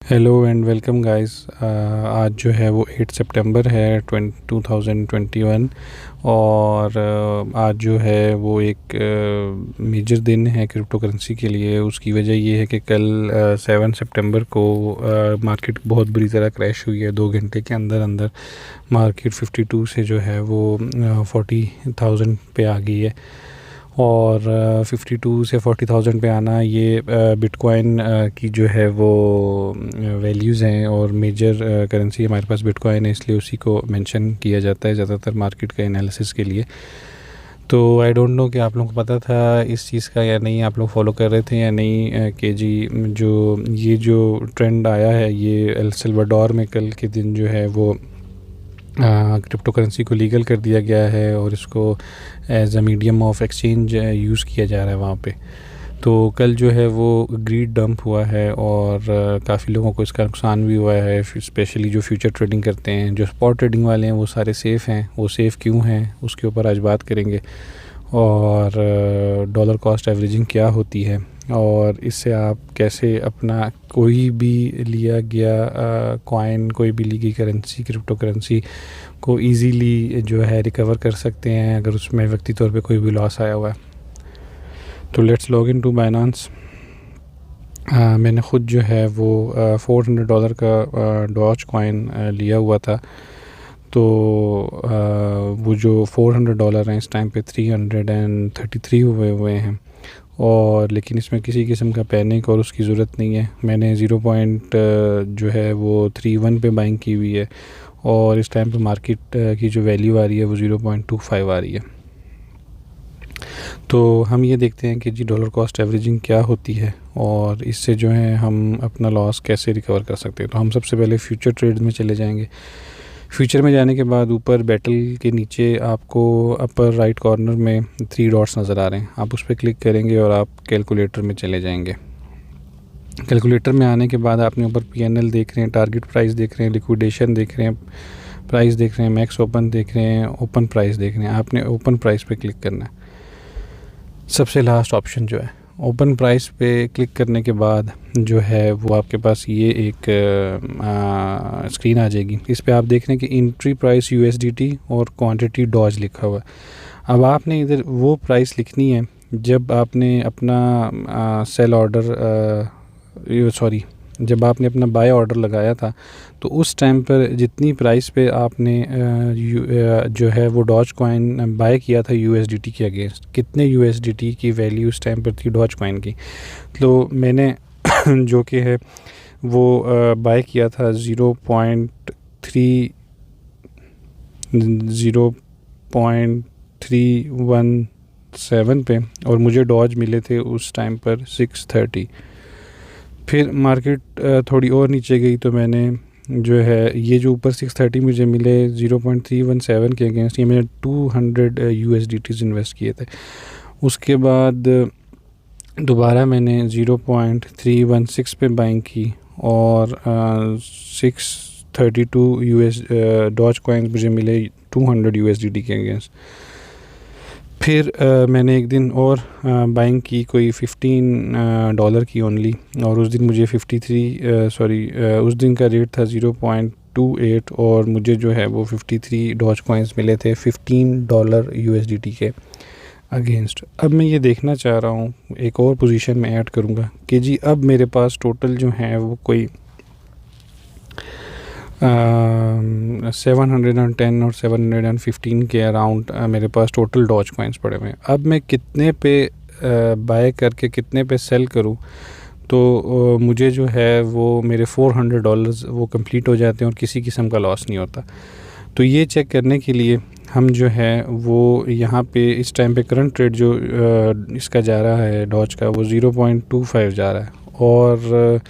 Hello and welcome guys. आज जो है वो 8 सितंबर है 2021। और आज जो है वो एक मेजर दिन है क्रिप्टो करेंसी के लिए। उसकी वजह ये है कि कल 7 सितंबर को मार्केट बहुत बुरी तरह क्रैश हुई है। 2 घंटे के अंदर अंदर मार्केट 52 से जो है वो 40,000 पे आ गई है। और 52 से 40,000 पे आना ये बिटकॉइन की जो है वो वैल्यूज़ हैं। और मेजर करेंसी हमारे पास बिटकॉइन है, इसलिए उसी को मेंशन किया जाता है ज़्यादातर मार्केट के एनालिसिस के लिए। तो आई डोंट नो कि आप लोगों को पता था इस चीज़ का या नहीं, आप लोग फॉलो कर रहे थे या नहीं कि जी जो ट्रेंड आया है ये एल सल्वाडोर में कल के दिन जो है वो क्रिप्टो करेंसी को लीगल कर दिया गया है और इसको as a medium of exchange use किया जा रहा है वहाँ पे। तो कल जो है वो ग्रीड डंप हुआ है और काफ़ी लोगों को इसका नुकसान भी हुआ है। स्पेशली जो फ्यूचर ट्रेडिंग करते हैं, जो स्पॉट ट्रेडिंग वाले हैं, वो सारे सेफ़ हैं। वो सेफ़ क्यों हैं उसके ऊपर आज बात करेंगे। और डॉलर कॉस्ट एवरेजिंग क्या होती है और इससे आप कैसे अपना कोई भी लिया गया कॉइन, कोई भी ली गई करेंसी, क्रिप्टो करेंसी को इजीली जो है रिकवर कर सकते हैं अगर उसमें व्यक्ति तौर पे कोई भी लॉस आया हुआ है। तो let's log in to Binance. मैंने ख़ुद जो है वो $400 का डॉज कॉइन लिया हुआ था। तो वो जो $400 हैं इस टाइम पे 333 हुए हैं। और लेकिन इसमें किसी किस्म का पैनिक और उसकी ज़रूरत नहीं है। मैंने 0 पॉइंट जो है वो 31 पे बाइंग की हुई है और इस टाइम पे मार्केट की जो वैल्यू आ रही है वो 0.25 आ रही है। तो हम ये देखते हैं कि जी डॉलर कॉस्ट एवरेजिंग क्या होती है और इससे जो है हम अपना लॉस कैसे रिकवर कर सकते हैं। तो हम सबसे पहले फ्यूचर ट्रेड में चले जाएंगे। फ्यूचर में जाने के बाद ऊपर बैटल के नीचे आपको अपर राइट कॉर्नर में 3 डॉट्स नज़र आ रहे हैं। आप उस पर क्लिक करेंगे और आप कैलकुलेटर में चले जाएंगे। कैलकुलेटर में आने के बाद आपने ऊपर PNL देख रहे हैं, टारगेट प्राइस देख रहे हैं, लिक्विडेशन देख रहे हैं, प्राइस देख रहे हैं, मैक्स ओपन देख रहे हैं, ओपन प्राइस देख रहे हैं। आपने ओपन प्राइस पे क्लिक करना है, सबसे लास्ट ऑप्शन जो है। ओपन प्राइस पे क्लिक करने के बाद जो है वो आपके पास ये एक स्क्रीन आ जाएगी। इस पे आप देख रहे हैं कि एंट्री प्राइस USDT और क्वांटिटी डॉज लिखा हुआ है। अब आपने इधर वो प्राइस लिखनी है जब आपने अपना सेल ऑर्डर जब आपने अपना बाय ऑर्डर लगाया था। तो उस टाइम पर जितनी प्राइस पे आपने जो है वो डॉज कॉइन बाय किया था USDT के अगेंस्ट, कितने USDT की वैल्यू उस टाइम पर थी डॉज कॉइन की। तो मैंने जो कि है वो बाय किया था 0.317 पे और मुझे डॉज मिले थे उस टाइम पर 630। फिर मार्केट थोड़ी और नीचे गई तो मैंने जो है ये जो ऊपर 630 मुझे मिले 0.317 के अगेंस्ट, ये मैंने 200 USDTs इन्वेस्ट किए थे। उसके बाद दोबारा मैंने 0.316 पे बाइंग की और 632 डॉज कॉइन्स मुझे मिले 200 USDT के अगेंस्ट। फिर मैंने एक दिन और बाइंग की कोई $15 की ओनली, और उस दिन मुझे उस दिन का रेट था 0.28 और मुझे जो है वो 53 डॉज कॉइन्स मिले थे $15 USDT के अगेंस्ट। अब मैं ये देखना चाह रहा हूँ, एक और पोजीशन में ऐड करूँगा कि जी अब मेरे पास टोटल जो है वो कोई 710 और 715 के अराउंड मेरे पास टोटल डॉज कॉइन्स पड़े हुए हैं। अब मैं कितने पे बाय करके कितने पे सेल करूं तो मुझे जो है वो मेरे $400 वो कंप्लीट हो जाते हैं और किसी किस्म का लॉस नहीं होता। तो ये चेक करने के लिए हम जो है वो यहाँ पे इस टाइम पे करंट रेट जो इसका जा रहा है डॉज का वो 0.25 जा रहा है और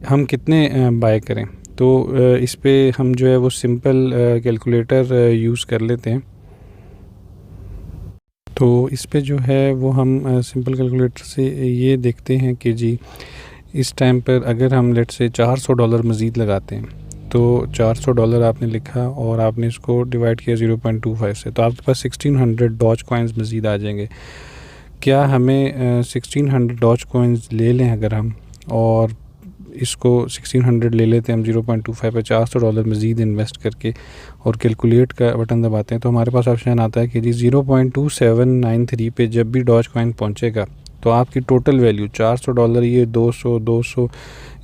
हम कितने बाय करें। तो इस पे हम जो है वो सिंपल कैलकुलेटर यूज़ कर लेते हैं। तो इस पे जो है वो हम सिंपल कैलकुलेटर से ये देखते हैं कि जी इस टाइम पर अगर हम लेट से $400 मज़ीद लगाते हैं तो $400 आपने लिखा और आपने इसको डिवाइड किया 0.25 से, तो आपके पास 1600 डॉज कॉइन्स मज़ीद आ जाएंगे। क्या हमें 1600 डॉज कॉइन्स ले लें अगर हम, और इसको 1600 ले लेते हैं हम 0.25 पे $400 मज़ीद इन्वेस्ट करके और कैलकुलेट का बटन दबाते हैं, तो हमारे पास ऑप्शन आता है कि जी 0.2793 पे जब भी डॉज कॉइन पहुंचेगा तो आपकी टोटल वैल्यू $400, ये 200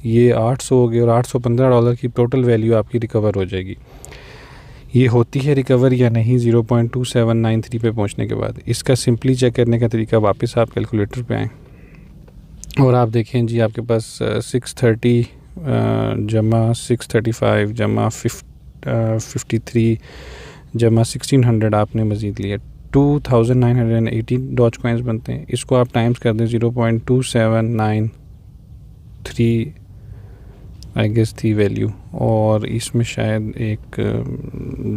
ये 800 हो गए और $815 की टोटल वैल्यू आपकी रिकवर हो जाएगी। ये होती है रिकवर या नहीं 0.2793 पे पहुंचने के बाद। इसका सिंपली चेक करने का तरीका, वापस आप कैलकुलेटर पे आएँ और आप देखें जी आपके पास 630 जमा 635 जमा 53 जमा 1600 आपने मज़ीद लिया, 2918 डॉज कॉइन्स बनते हैं। इसको आप टाइम्स कर दें 0.2793 आई गेस थी वैल्यू, और इसमें शायद एक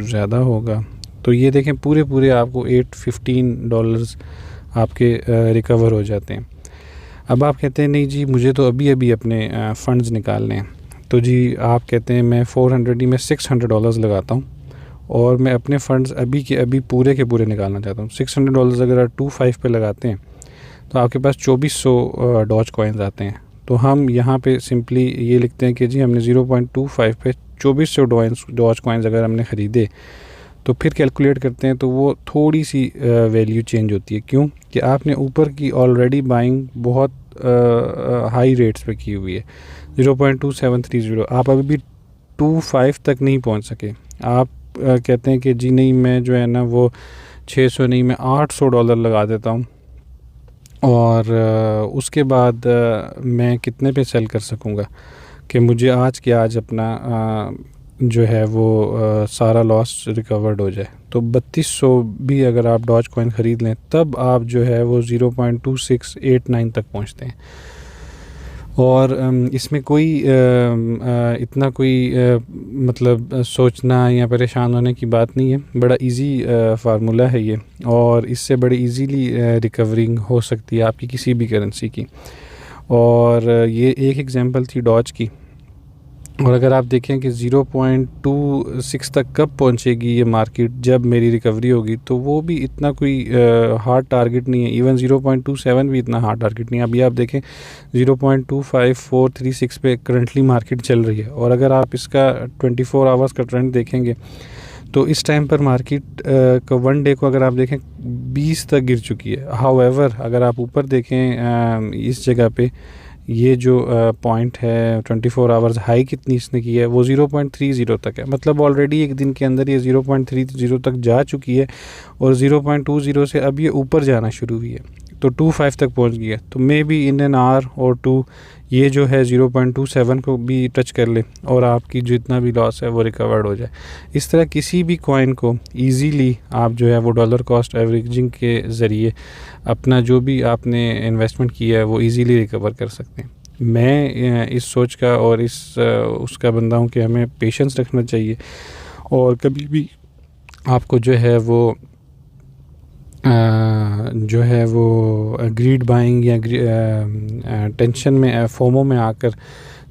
ज़्यादा होगा। तो ये देखें पूरे आपको $815 आपके रिकवर हो जाते हैं। अब आप कहते हैं नहीं जी मुझे तो अभी अपने फ़ंड्स निकालने हैं, तो जी आप कहते हैं मैं 400 ही मैं $600 लगाता हूँ और मैं अपने फ़ंड्स अभी के अभी पूरे के पूरे निकालना चाहता हूँ। $600 अगर आप 25 पे लगाते हैं तो आपके पास 2400 डॉज कॉइन्स आते हैं। तो हम यहाँ पे सिंपली ये लिखते हैं कि जी हमने 0.25 पे 2400 डॉज कॉइन्स अगर हमने ख़रीदे, तो फिर कैलकुलेट करते हैं तो वो थोड़ी सी वैल्यू चेंज होती है। क्यों कि आपने ऊपर की ऑलरेडी बाइंग बहुत हाई रेट्स पे की हुई है, 0.2730। आप अभी भी 25 तक नहीं पहुंच सके। आप कहते हैं कि जी नहीं मैं जो है ना वो 600 नहीं मैं $800 लगा देता हूँ और उसके बाद मैं कितने पे सेल कर सकूँगा कि मुझे आज के आज अपना जो है वो सारा लॉस रिकवर्ड हो जाए। तो 3200 भी अगर आप डॉज कॉइन ख़रीद लें तब आप जो है वो 0.2689 तक पहुंचते हैं। और इसमें कोई इतना कोई मतलब सोचना या परेशान होने की बात नहीं है। बड़ा इजी फार्मूला है ये, और इससे बड़ी इजीली रिकवरिंग हो सकती है आपकी किसी भी करेंसी की। और ये एक एग्जांपल थी डॉज की। और अगर आप देखें कि 0.26 तक कब पहुंचेगी ये मार्केट, जब मेरी रिकवरी होगी, तो वो भी इतना कोई हार्ड टारगेट नहीं है। इवन 0.27 भी इतना हार्ड टारगेट नहीं है। अभी आप देखें 0.25436 पे करंटली मार्केट चल रही है, और अगर आप इसका 24 आवर्स का ट्रेंड देखेंगे तो इस टाइम पर मार्केट का वन डे को अगर आप देखें 20 तक गिर चुकी है। हाउएवर अगर आप ऊपर देखें इस जगह पे ये जो पॉइंट है 24 आवर्स हाई कितनी इसने की है, वो 0.30 तक है। मतलब ऑलरेडी एक दिन के अंदर ये 0.30 तक जा चुकी है और 0.20 से अब ये ऊपर जाना शुरू हुई है, तो 25 तक पहुंच गई है। तो may be in an hour और टू ये जो है 0.27 को भी टच कर ले और आपकी जितना भी लॉस है वो रिकवर्ड हो जाए। इस तरह किसी भी कॉइन को इजीली आप जो है वो डॉलर कॉस्ट एवरेजिंग के ज़रिए अपना जो भी आपने इन्वेस्टमेंट किया है वो इजीली रिकवर कर सकते हैं। मैं इस सोच का और इस उसका बंदा हूँ कि हमें पेशेंस रखना चाहिए, और कभी भी आपको जो है वो ग्रीड बाइंग या टेंशन में फोमो में आकर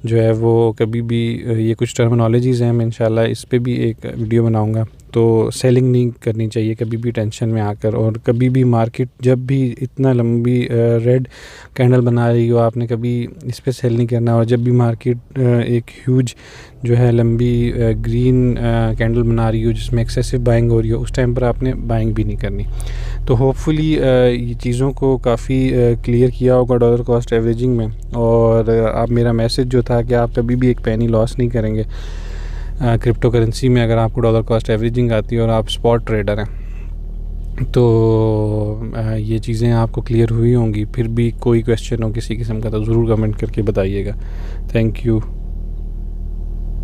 जो है वो कभी भी ये कुछ टर्मिनोलॉजीज़ हैं, मैं इंशाल्लाह इस पे भी एक वीडियो बनाऊंगा। तो सेलिंग नहीं करनी चाहिए कभी भी टेंशन में आकर, और कभी भी मार्केट जब भी इतना लंबी रेड कैंडल बना रही हो आपने कभी इस पे सेल नहीं करना, और जब भी मार्केट एक ह्यूज जो है लंबी ग्रीन कैंडल बना रही हो जिसमें एक्सेसिव बाइंग हो रही हो, उस टाइम पर आपने बाइंग भी नहीं करनी। तो होपफुली ये चीज़ों को काफ़ी क्लियर किया होगा डॉलर कॉस्ट एवरेजिंग में, और आप मेरा मैसेज जो था कि आप कभी भी एक पैनी लॉस नहीं करेंगे क्रिप्टो करेंसी में अगर आपको डॉलर कॉस्ट एवरेजिंग आती है और आप स्पॉट ट्रेडर हैं। तो ये चीज़ें आपको क्लियर हुई होंगी। फिर भी कोई क्वेश्चन हो किसी किस्म का तो ज़रूर कमेंट करके बताइएगा। Thank you.